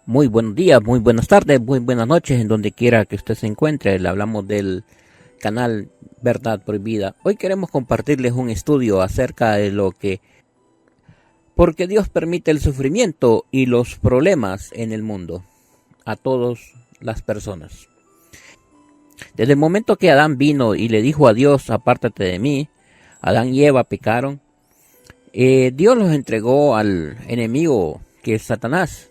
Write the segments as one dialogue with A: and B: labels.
A: Muy buenos días, muy buenas tardes, muy buenas noches, en donde quiera que usted se encuentre. Le hablamos del canal Verdad Prohibida. Hoy queremos compartirles un estudio acerca de porque Dios permite el sufrimiento y los problemas en el mundo a todas las personas. Desde el momento que Adán vino y le dijo a Dios, apártate de mí, Adán y Eva pecaron, Dios los entregó al enemigo que es Satanás.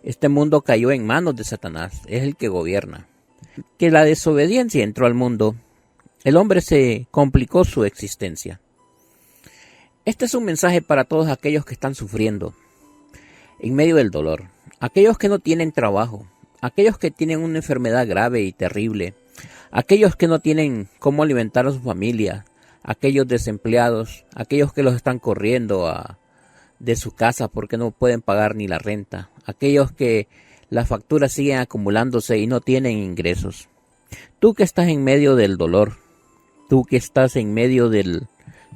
A: Este mundo cayó en manos de Satanás, es el que gobierna. Que la desobediencia entró al mundo, el hombre se complicó su existencia. Este es un mensaje para todos aquellos que están sufriendo en medio del dolor, aquellos que no tienen trabajo, aquellos que tienen una enfermedad grave y terrible, aquellos que no tienen cómo alimentar a su familia, aquellos desempleados, aquellos que los están corriendo de su casa porque no pueden pagar ni la renta, aquellos que las facturas siguen acumulándose y no tienen ingresos. Tú que estás en medio del dolor, tú que estás en medio del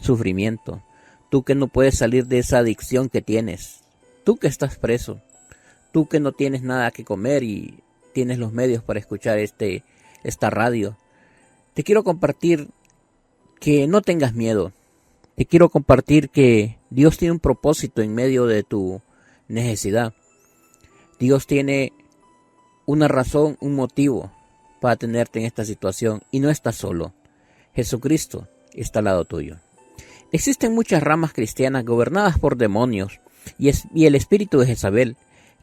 A: sufrimiento, tú que no puedes salir de esa adicción que tienes, tú que estás preso, tú que no tienes nada que comer y tienes los medios para escuchar esta radio, te quiero compartir que no tengas miedo. Te quiero compartir que Dios tiene un propósito en medio de tu necesidad. Dios tiene una razón, un motivo para tenerte en esta situación y no estás solo. Jesucristo está al lado tuyo. Existen muchas ramas cristianas gobernadas por demonios y el espíritu de Jezabel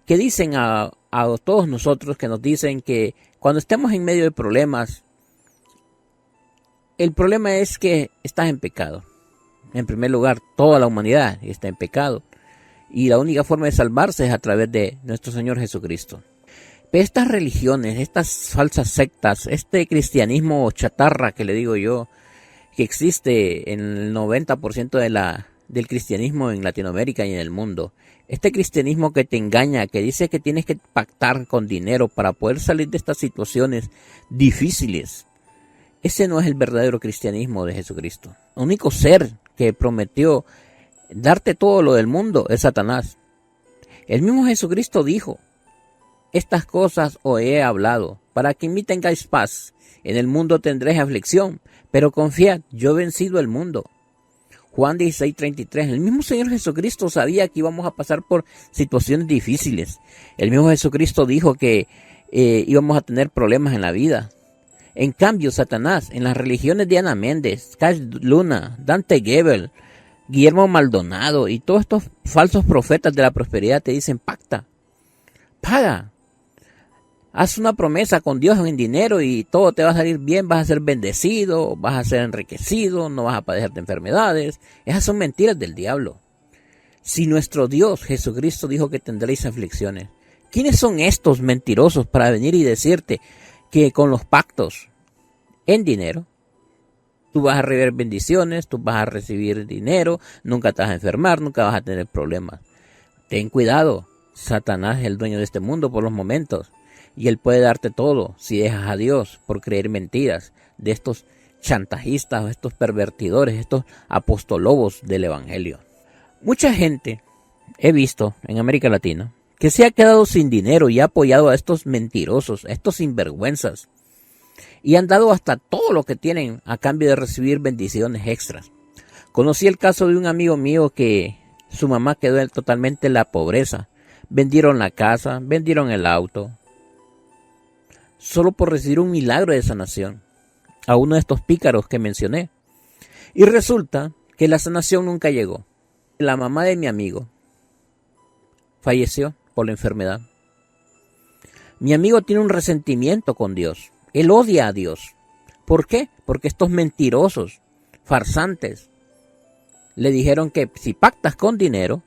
A: que dicen a todos nosotros, que nos dicen que cuando estemos en medio de problemas, el problema es que estás en pecado. En primer lugar, toda la humanidad está en pecado y la única forma de salvarse es a través de nuestro Señor Jesucristo. Pero estas religiones, estas falsas sectas, este cristianismo chatarra que le digo yo, que existe en el 90% del cristianismo en Latinoamérica y en el mundo, este cristianismo que te engaña, que dice que tienes que pactar con dinero para poder salir de estas situaciones difíciles, ese no es el verdadero cristianismo de Jesucristo. El único ser que prometió darte todo lo del mundo es Satanás. El mismo Jesucristo dijo: estas cosas os he hablado, para que en mí tengáis paz. En el mundo tendréis aflicción, pero confiad, yo he vencido el mundo. Juan 16:33. El mismo Señor Jesucristo sabía que íbamos a pasar por situaciones difíciles. El mismo Jesucristo dijo que íbamos a tener problemas en la vida. En cambio, Satanás, en las religiones de Ana Méndez, Cash Luna, Dante Gebel, Guillermo Maldonado y todos estos falsos profetas de la prosperidad te dicen: pacta, paga, haz una promesa con Dios en dinero y todo te va a salir bien, vas a ser bendecido, vas a ser enriquecido, no vas a padecer de enfermedades. Esas son mentiras del diablo. Si nuestro Dios Jesucristo dijo que tendréis aflicciones, ¿quiénes son estos mentirosos para venir y decirte que con los pactos en dinero tú vas a recibir bendiciones, tú vas a recibir dinero, nunca te vas a enfermar, nunca vas a tener problemas? Ten cuidado, Satanás es el dueño de este mundo por los momentos y él puede darte todo si dejas a Dios por creer mentiras de estos chantajistas, estos pervertidores, estos apostolobos del evangelio. Mucha gente he visto en América Latina que se ha quedado sin dinero y ha apoyado a estos mentirosos, a estos sinvergüenzas, y han dado hasta todo lo que tienen a cambio de recibir bendiciones extras. Conocí el caso de un amigo mío que su mamá quedó totalmente en la pobreza. Vendieron la casa, vendieron el auto, solo por recibir un milagro de sanación a uno de estos pícaros que mencioné. Y resulta que la sanación nunca llegó. La mamá de mi amigo falleció por la enfermedad. Mi amigo tiene un resentimiento con Dios. Él odia a Dios. ¿Por qué? Porque estos mentirosos, farsantes, le dijeron que si pactas con dinero,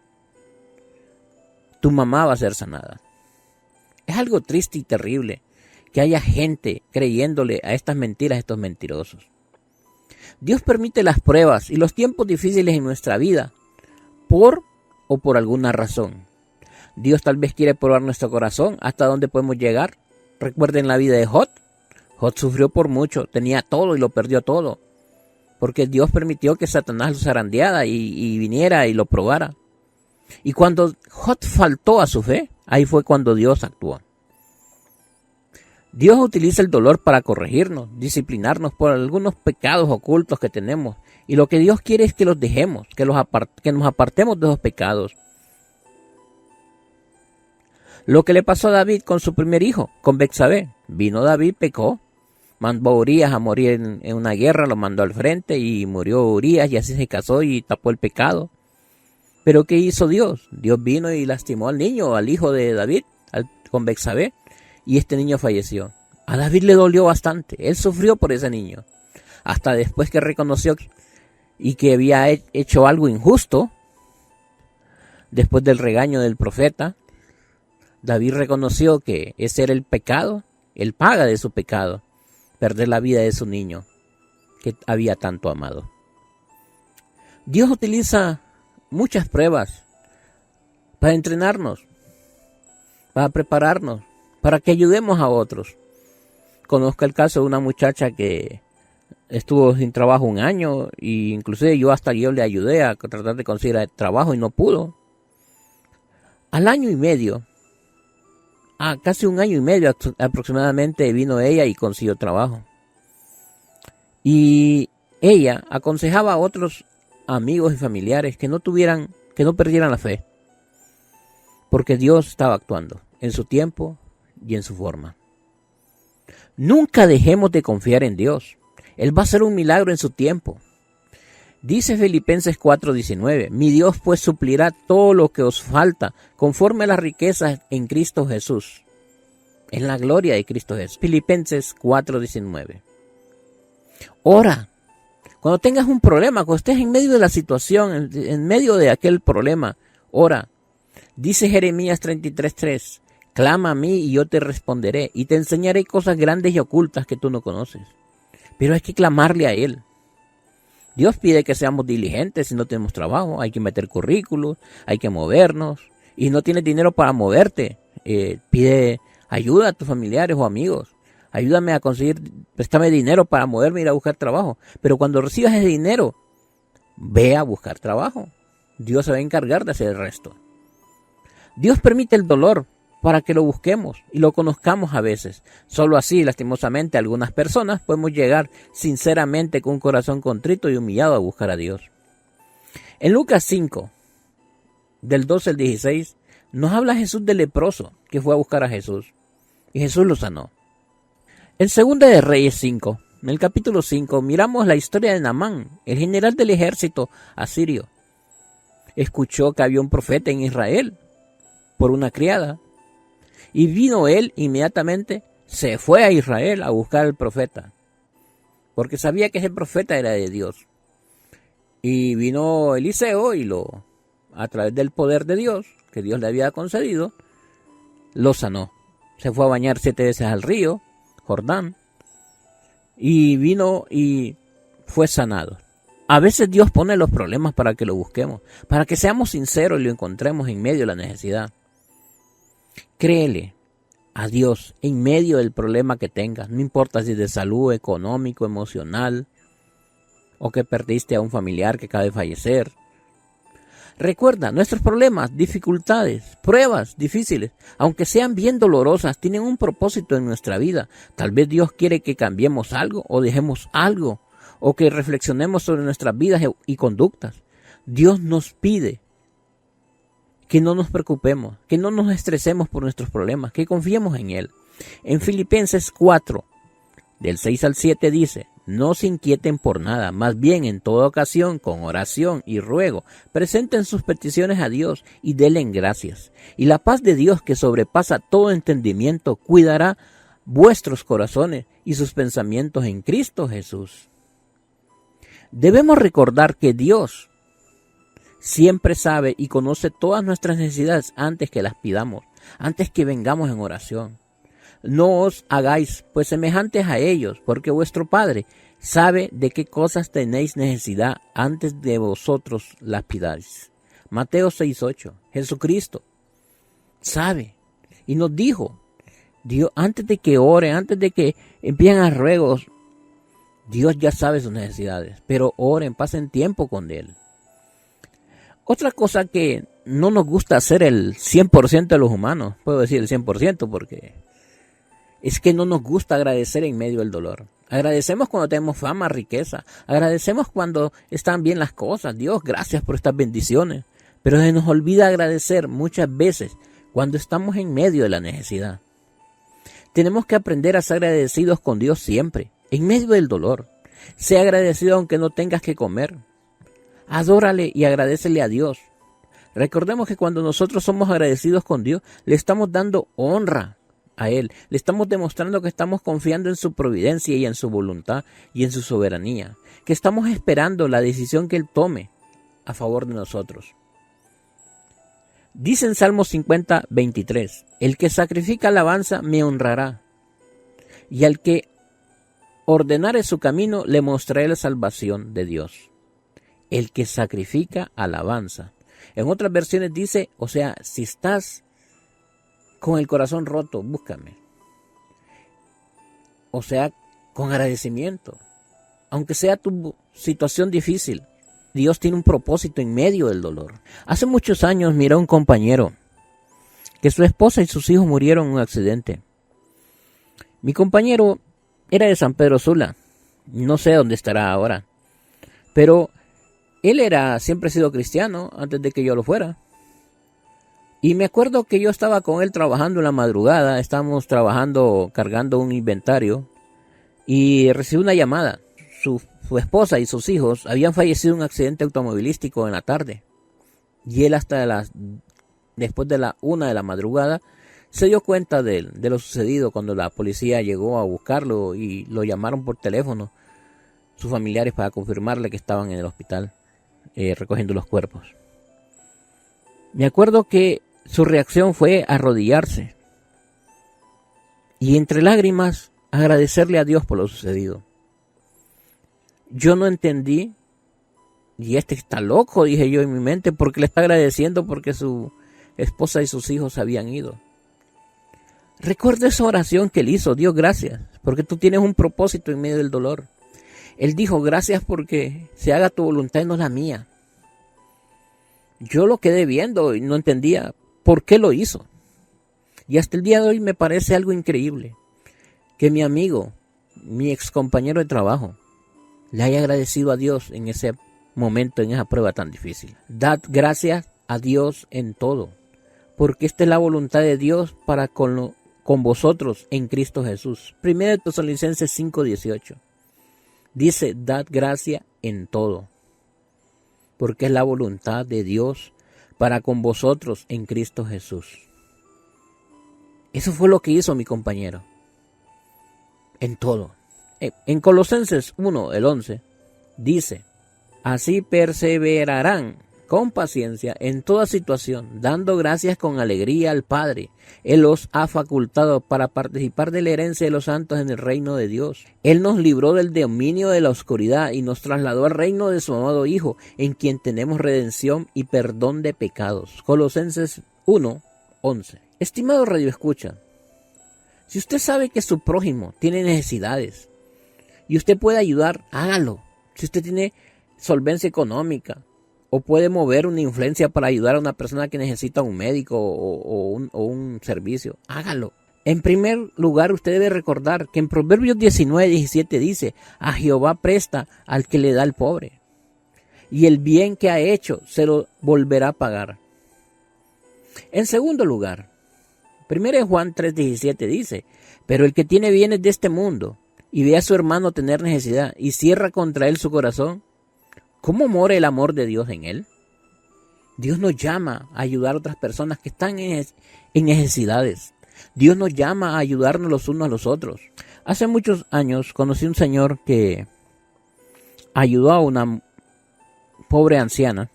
A: tu mamá va a ser sanada. Es algo triste y terrible que haya gente creyéndole a estas mentiras, a estos mentirosos. Dios permite las pruebas y los tiempos difíciles en nuestra vida por alguna razón. Dios tal vez quiere probar nuestro corazón, hasta dónde podemos llegar. Recuerden la vida de Job. Job sufrió por mucho, tenía todo y lo perdió todo, porque Dios permitió que Satanás lo zarandeara y viniera y lo probara. Y cuando Job faltó a su fe, Ahí fue cuando Dios actuó. Dios utiliza el dolor para corregirnos, disciplinarnos por algunos pecados ocultos que tenemos. Y lo que Dios quiere es que los dejemos, que nos apartemos de esos pecados. Lo que le pasó a David con su primer hijo, con Betsabé. Vino David, pecó, mandó a Urías a morir en una guerra, lo mandó al frente y murió Urías y así se casó y tapó el pecado. Pero ¿qué hizo Dios? Dios vino y lastimó al niño, al hijo de David, con Betsabé, y este niño falleció. A David le dolió bastante, él sufrió por ese niño. Hasta después que reconoció y que había hecho algo injusto, después del regaño del profeta, David reconoció que ese era el pecado, el paga de su pecado, perder la vida de su niño que había tanto amado. Dios utiliza muchas pruebas para entrenarnos, para prepararnos, para que ayudemos a otros. Conozco el caso de una muchacha que estuvo sin trabajo un año e inclusive yo le ayudé a tratar de conseguir trabajo y no pudo. Al año y medio, casi un año y medio aproximadamente, vino ella y consiguió trabajo. Y ella aconsejaba a otros amigos y familiares que no perdieran la fe, porque Dios estaba actuando en su tiempo y en su forma. Nunca dejemos de confiar en Dios. Él va a hacer un milagro en su tiempo. Dice Filipenses 4:19, mi Dios pues suplirá todo lo que os falta conforme a las riquezas en Cristo Jesús. En la gloria de Cristo Jesús. Filipenses 4:19. Ora. Cuando tengas un problema, cuando estés en medio de la situación, en medio de aquel problema, ora. Dice Jeremías 33:3, clama a mí y yo te responderé y te enseñaré cosas grandes y ocultas que tú no conoces. Pero hay que clamarle a Él. Dios pide que seamos diligentes si no tenemos trabajo, hay que meter currículos, hay que movernos. Y no tienes dinero para moverte, pide ayuda a tus familiares o amigos. Ayúdame a préstame dinero para moverme y ir a buscar trabajo. Pero cuando recibas ese dinero, ve a buscar trabajo. Dios se va a encargar de hacer el resto. Dios permite el dolor para que lo busquemos y lo conozcamos a veces. Solo así, lastimosamente, algunas personas podemos llegar sinceramente con un corazón contrito y humillado a buscar a Dios. En Lucas 5, del 12 al 16, nos habla Jesús del leproso que fue a buscar a Jesús y Jesús lo sanó. En 2 de Reyes 5, en el capítulo 5, miramos la historia de Naamán, el general del ejército asirio. Escuchó que había un profeta en Israel por una criada. Y vino él inmediatamente, se fue a Israel a buscar al profeta, porque sabía que ese profeta era de Dios. Y vino Eliseo y a través del poder de Dios, que Dios le había concedido, lo sanó. Se fue a bañar 7 veces al río Jordán y vino y fue sanado. A veces Dios pone los problemas para que lo busquemos, para que seamos sinceros y lo encontremos en medio de la necesidad. Créele a Dios en medio del problema que tengas, no importa si es de salud, económico, emocional, o que perdiste a un familiar que acaba de fallecer. Recuerda, nuestros problemas, dificultades, pruebas difíciles, aunque sean bien dolorosas, tienen un propósito en nuestra vida. Tal vez Dios quiere que cambiemos algo o dejemos algo, o que reflexionemos sobre nuestras vidas y conductas. Dios nos pide que no nos preocupemos, que no nos estresemos por nuestros problemas, que confiemos en Él. En Filipenses 4, del 6 al 7 dice, no se inquieten por nada, más bien en toda ocasión, con oración y ruego, presenten sus peticiones a Dios y denle gracias. Y la paz de Dios, que sobrepasa todo entendimiento, cuidará vuestros corazones y sus pensamientos en Cristo Jesús. Debemos recordar que Dios siempre sabe y conoce todas nuestras necesidades antes que las pidamos, antes que vengamos en oración. No os hagáis pues semejantes a ellos, porque vuestro Padre sabe de qué cosas tenéis necesidad antes de vosotros las pidáis. Mateo 6:8. Jesucristo sabe y nos dijo, Dios, antes de que oren, antes de que empiecen a ruegos, Dios ya sabe sus necesidades, pero oren, pasen tiempo con Él. Otra cosa que no nos gusta ser el 100% de los humanos. Puedo decir el 100% porque es que no nos gusta agradecer en medio del dolor. Agradecemos cuando tenemos fama, riqueza. Agradecemos cuando están bien las cosas. Dios, gracias por estas bendiciones. Pero se nos olvida agradecer muchas veces cuando estamos en medio de la necesidad. Tenemos que aprender a ser agradecidos con Dios siempre, en medio del dolor. Sea agradecido aunque no tengas que comer. Adórale y agradécele a Dios. Recordemos que cuando nosotros somos agradecidos con Dios, le estamos dando honra a Él. Le estamos demostrando que estamos confiando en su providencia y en su voluntad y en su soberanía. Que estamos esperando la decisión que Él tome a favor de nosotros. Dice en Salmo 50, 23, el que sacrifica alabanza me honrará, y al que ordenare su camino le mostraré la salvación de Dios. El que sacrifica alabanza. En otras versiones dice, o sea, si estás con el corazón roto, búscame. O sea, con agradecimiento. Aunque sea tu situación difícil, Dios tiene un propósito en medio del dolor. Hace muchos años miré a un compañero que su esposa y sus hijos murieron en un accidente. Mi compañero era de San Pedro Sula. No sé dónde estará ahora. Pero él siempre ha sido cristiano antes de que yo lo fuera. Y me acuerdo que yo estaba con él trabajando en la madrugada. Estábamos trabajando, cargando un inventario. Y recibí una llamada. Su esposa y sus hijos habían fallecido en un accidente automovilístico en la tarde. Y él después de la 1 de la madrugada se dio cuenta de lo sucedido cuando la policía llegó a buscarlo y lo llamaron por teléfono sus familiares para confirmarle que estaban en el hospital recogiendo los cuerpos. Me acuerdo que su reacción fue arrodillarse y entre lágrimas agradecerle a Dios por lo sucedido. Yo no entendí, y este está loco, dije yo en mi mente, porque le está agradeciendo porque su esposa y sus hijos habían ido. Recuerda esa oración que él hizo, Dios gracias, porque tú tienes un propósito en medio del dolor. Él dijo, gracias porque se haga tu voluntad y no la mía. Yo lo quedé viendo y no entendía por qué lo hizo. Y hasta el día de hoy me parece algo increíble que mi amigo, mi ex compañero de trabajo, le haya agradecido a Dios en ese momento, en esa prueba tan difícil. Dad gracias a Dios en todo, porque esta es la voluntad de Dios para con vosotros en Cristo Jesús. 1 Tesalonicenses 5:18. Dice, dad gracia en todo, porque es la voluntad de Dios para con vosotros en Cristo Jesús. Eso fue lo que hizo mi compañero. En todo. En Colosenses 1:11 dice, así perseverarán con paciencia en toda situación, dando gracias con alegría al Padre. Él los ha facultado para participar de la herencia de los santos en el reino de Dios. Él nos libró del dominio de la oscuridad y nos trasladó al reino de su amado Hijo, en quien tenemos redención y perdón de pecados. Colosenses 1:11. Estimado Radio Escucha, si usted sabe que su prójimo tiene necesidades y usted puede ayudar, hágalo. Si usted tiene solvencia económica o puede mover una influencia para ayudar a una persona que necesita un médico o un servicio, hágalo. En primer lugar, usted debe recordar que en Proverbios 19:17 dice, a Jehová presta al que le da al pobre, y el bien que ha hecho se lo volverá a pagar. En segundo lugar, 1 Juan 3:17 dice, pero el que tiene bienes de este mundo y ve a su hermano tener necesidad y cierra contra él su corazón, ¿cómo mora el amor de Dios en él? Dios nos llama a ayudar a otras personas que están en necesidades. Dios nos llama a ayudarnos los unos a los otros. Hace muchos años conocí un señor que ayudó a una pobre anciana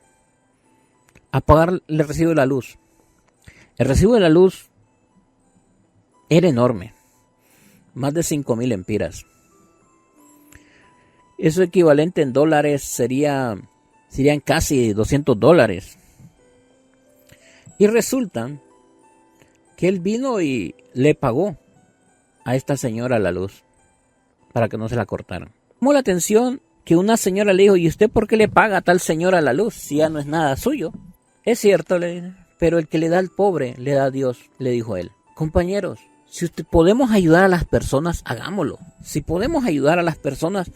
A: a pagar el recibo de la luz. El recibo de la luz era enorme, más de 5,000 lempiras. Eso equivalente en dólares serían casi $200. Y resulta que él vino y le pagó a esta señora la luz para que no se la cortaran. Llamó la atención que una señora le dijo, ¿y usted por qué le paga a tal señora la luz si ya no es nada suyo? Es cierto, pero el que le da al pobre, le da a Dios, le dijo él. Compañeros, si podemos ayudar a las personas, hagámoslo. Si podemos ayudar a las personas,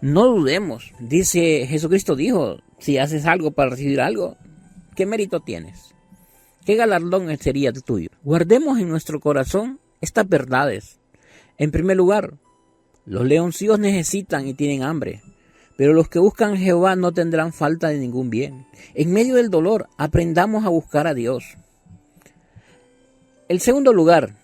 A: no dudemos. Dice, Jesucristo dijo, si haces algo para recibir algo, ¿qué mérito tienes? ¿Qué galardón sería tuyo? Guardemos en nuestro corazón estas verdades. En primer lugar, los leoncillos necesitan y tienen hambre, pero los que buscan a Jehová no tendrán falta de ningún bien. En medio del dolor, aprendamos a buscar a Dios. El segundo lugar,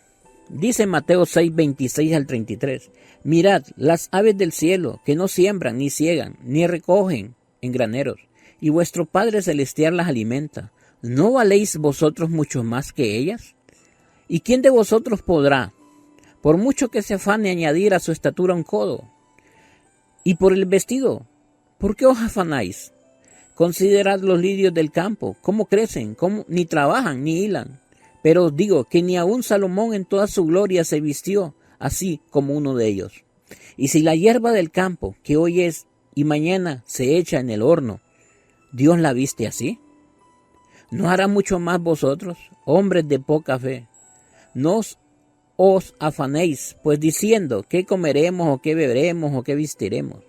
A: dice Mateo 6, 26 al 33, mirad las aves del cielo, que no siembran, ni ciegan, ni recogen en graneros, y vuestro Padre Celestial las alimenta. ¿No valéis vosotros mucho más que ellas? ¿Y quién de vosotros podrá, por mucho que se afane, añadir a su estatura un codo? Y por el vestido, ¿por qué os afanáis? Considerad los lirios del campo, cómo crecen, ni trabajan, ni hilan. Pero os digo que ni aun Salomón en toda su gloria se vistió así como uno de ellos. Y si la hierba del campo, que hoy es y mañana se echa en el horno, Dios la viste así, ¿no hará mucho más vosotros, hombres de poca fe? No os afanéis, pues diciendo, ¿qué comeremos, o qué beberemos, o qué vestiremos?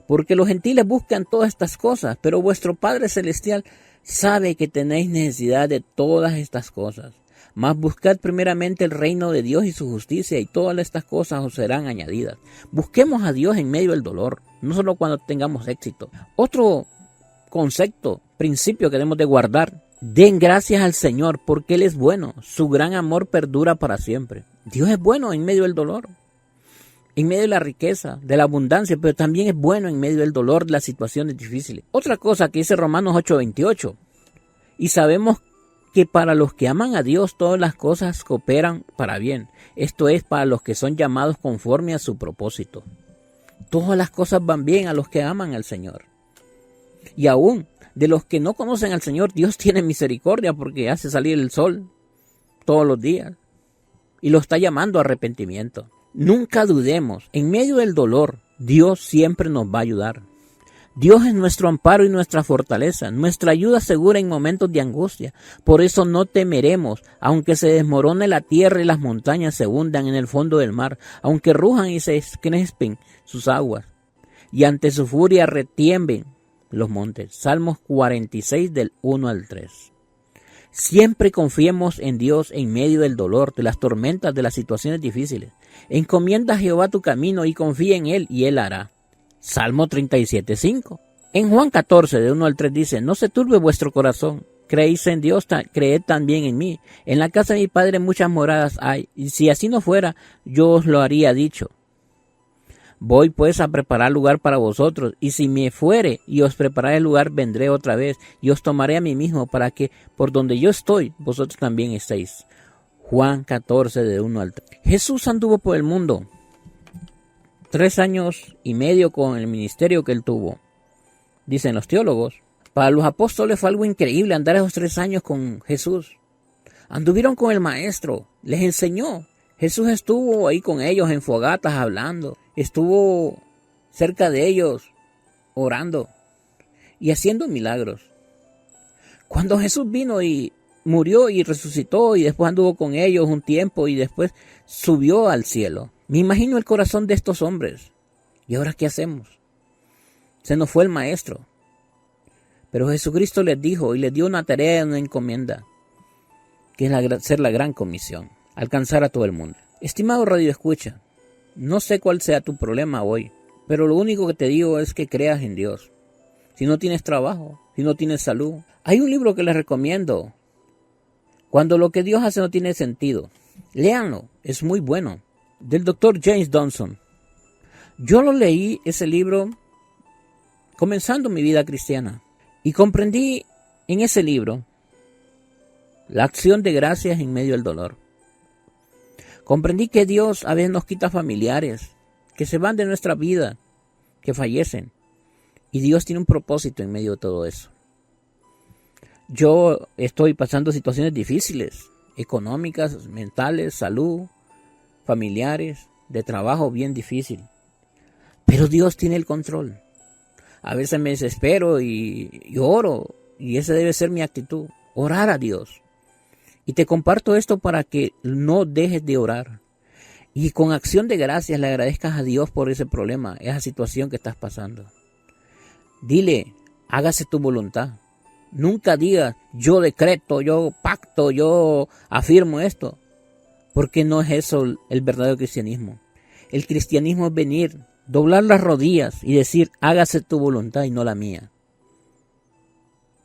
A: Porque los gentiles buscan todas estas cosas, pero vuestro Padre Celestial sabe que tenéis necesidad de todas estas cosas. Mas buscad primeramente el reino de Dios y su justicia, y todas estas cosas os serán añadidas. Busquemos a Dios en medio del dolor, no solo cuando tengamos éxito. Otro concepto, principio que debemos de guardar: den gracias al Señor porque Él es bueno, su gran amor perdura para siempre. Dios es bueno en medio del dolor, en medio de la riqueza, de la abundancia, pero también es bueno en medio del dolor, de las situaciones difíciles. Otra cosa que dice Romanos 8:28, y sabemos que para los que aman a Dios todas las cosas cooperan para bien, esto es, para los que son llamados conforme a su propósito. Todas las cosas van bien a los que aman al Señor. Y aún de los que no conocen al Señor, Dios tiene misericordia porque hace salir el sol todos los días y lo está llamando a arrepentimiento. Nunca dudemos, en medio del dolor, Dios siempre nos va a ayudar. Dios es nuestro amparo y nuestra fortaleza, nuestra ayuda segura en momentos de angustia. Por eso no temeremos, aunque se desmorone la tierra y las montañas se hundan en el fondo del mar, aunque rujan y se escrespen sus aguas, y ante su furia retiemblen los montes. Salmos 46 del 1 al 3. Siempre confiemos en Dios en medio del dolor, de las tormentas, de las situaciones difíciles. Encomienda a Jehová tu camino y confía en Él y Él hará. Salmo 37:5. En Juan 14 de 1 al 3 dice: no se turbe vuestro corazón, creéis en Dios, creed también en mí. En la casa de mi Padre muchas moradas hay, y si así no fuera, yo os lo habría dicho. Voy pues a preparar lugar para vosotros, y si me fuere y os prepararé el lugar, vendré otra vez, y os tomaré a mí mismo, para que por donde yo estoy, vosotros también estéis. Juan 14 de 1 al 3. Jesús anduvo por el mundo 3 años y medio con el ministerio que él tuvo. Dicen los teólogos, para los apóstoles fue algo increíble andar esos 3 años con Jesús. Anduvieron con el maestro, les enseñó. Jesús estuvo ahí con ellos en fogatas hablando, estuvo cerca de ellos orando y haciendo milagros. Cuando Jesús vino y murió y resucitó y después anduvo con ellos un tiempo y después subió al cielo, me imagino el corazón de estos hombres. ¿Y ahora qué hacemos? Se nos fue el maestro. Pero Jesucristo les dijo y les dio una tarea, una encomienda, que es hacer la gran comisión, alcanzar a todo el mundo. Estimado Radio Escucha, no sé cuál sea tu problema hoy, pero lo único que te digo es que creas en Dios. Si no tienes trabajo, si no tienes salud, hay un libro que les recomiendo, Cuando lo que Dios hace no tiene sentido. Léanlo, es muy bueno, del Dr. James Dobson. Yo lo leí, ese libro, comenzando mi vida cristiana, y comprendí en ese libro la acción de gracias en medio del dolor. Comprendí que Dios a veces nos quita familiares, que se van de nuestra vida, que fallecen, y Dios tiene un propósito en medio de todo eso. Yo estoy pasando situaciones difíciles, económicas, mentales, salud, familiares, de trabajo bien difícil. Pero Dios tiene el control. A veces me desespero y oro, y esa debe ser mi actitud. orar a Dios. Y te comparto esto para que no dejes de orar. Y con acción de gracias le agradezcas a Dios por ese problema, esa situación que estás pasando. Dile, hágase tu voluntad. Nunca digas, yo decreto, yo pacto, yo afirmo esto. Porque no es eso el verdadero cristianismo. El cristianismo es venir, doblar las rodillas y decir, hágase tu voluntad y no la mía.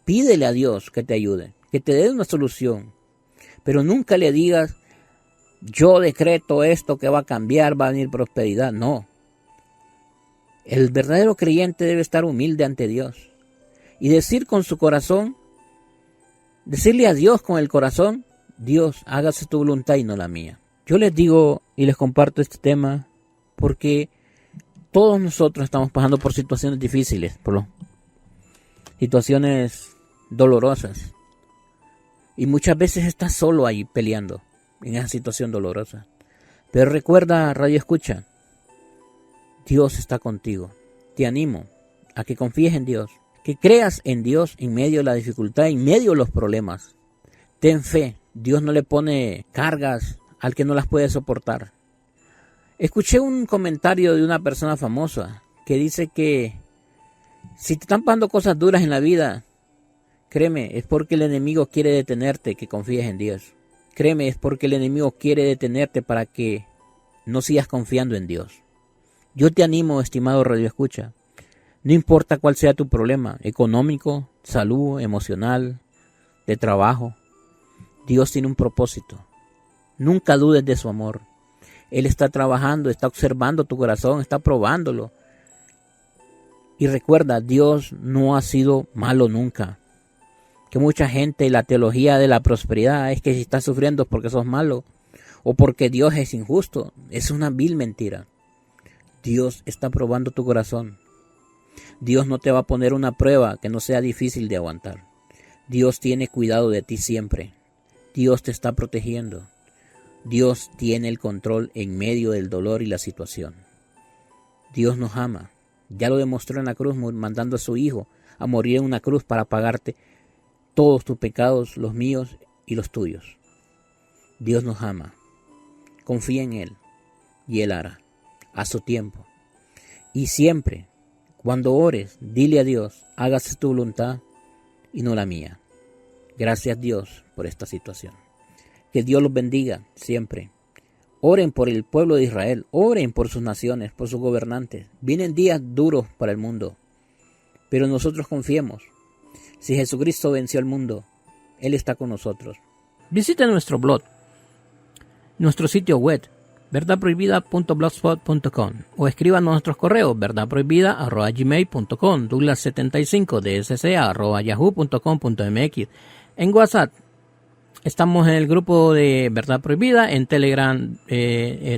A: Pídele a Dios que te ayude, que te dé una solución. Pero nunca le digas, yo decreto esto que va a cambiar, va a venir prosperidad. No. El verdadero creyente debe estar humilde ante Dios y decir con su corazón, decirle a Dios con el corazón, Dios, hágase tu voluntad y no la mía. Yo les digo y les comparto este tema porque todos nosotros estamos pasando por situaciones difíciles, por situaciones dolorosas. Y muchas veces estás solo ahí peleando en esa situación dolorosa. Pero recuerda, Radio Escucha, Dios está contigo. Te animo a que confíes en Dios, que creas en Dios en medio de la dificultad, en medio de los problemas. Ten fe, Dios no le pone cargas al que no las puede soportar. Escuché un comentario de una persona famosa que dice que si te están pasando cosas duras en la vida, créeme, es porque el enemigo quiere detenerte, que confíes en Dios. Créeme, es porque el enemigo quiere detenerte para que no sigas confiando en Dios. Yo te animo, estimado Radio Escucha, no importa cuál sea tu problema, económico, salud, emocional, de trabajo, Dios tiene un propósito. Nunca dudes de su amor. Él está trabajando, está observando tu corazón, está probándolo. Y recuerda, Dios no ha sido malo nunca. Que mucha gente, la teología de la prosperidad es que si estás sufriendo es porque sos malo o porque Dios es injusto. Es una vil mentira. Dios está probando tu corazón. Dios no te va a poner una prueba que no sea difícil de aguantar. Dios tiene cuidado de ti siempre. Dios te está protegiendo. Dios tiene el control en medio del dolor y la situación. Dios nos ama. Ya lo demostró en la cruz, mandando a su Hijo a morir en una cruz para pagarte todos tus pecados, los míos y los tuyos. Dios nos ama. Confía en Él y Él hará a su tiempo. Y siempre, cuando ores, dile a Dios, hágase tu voluntad y no la mía. Gracias Dios por esta situación. Que Dios los bendiga siempre. Oren por el pueblo de Israel, oren por sus naciones, por sus gobernantes. Vienen días duros para el mundo, pero nosotros confiemos. Si Jesucristo venció al mundo, Él está con nosotros. Visita nuestro blog, nuestro sitio web, verdadprohibida.blogspot.com o escriban nuestros correos, verdadprohibida@gmail.com, douglas75dsca@yahoo.com.mx. En WhatsApp estamos en el grupo de Verdad Prohibida, en Telegram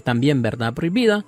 A: también Verdad Prohibida,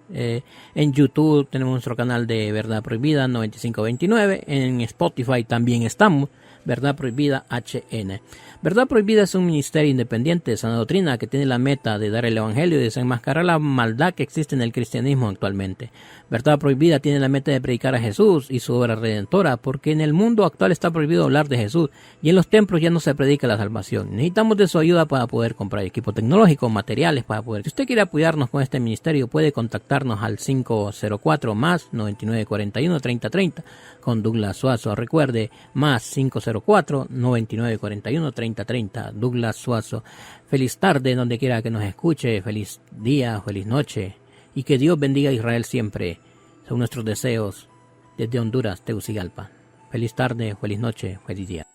A: en YouTube tenemos nuestro canal de Verdad Prohibida 9529, en Spotify también estamos, Verdad Prohibida HN. Verdad Prohibida es un ministerio independiente de sana doctrina que tiene la meta de dar el evangelio y desenmascarar la maldad que existe en el cristianismo actualmente. Verdad Prohibida tiene la meta de predicar a Jesús y su obra redentora, porque en el mundo actual está prohibido hablar de Jesús y en los templos ya no se predica la salvación. Necesitamos de su ayuda para poder comprar equipo tecnológico, materiales para poder. Si usted quiere apoyarnos con este ministerio, puede contactarnos al 504 más 9941 3030 con Douglas Suazo. Recuerde, más 504 9941 3030, Douglas Suazo. Feliz tarde donde quiera que nos escuche, feliz día, feliz noche, y que Dios bendiga a Israel siempre. Son nuestros deseos desde Honduras, Tegucigalpa. Feliz tarde, feliz noche, feliz día.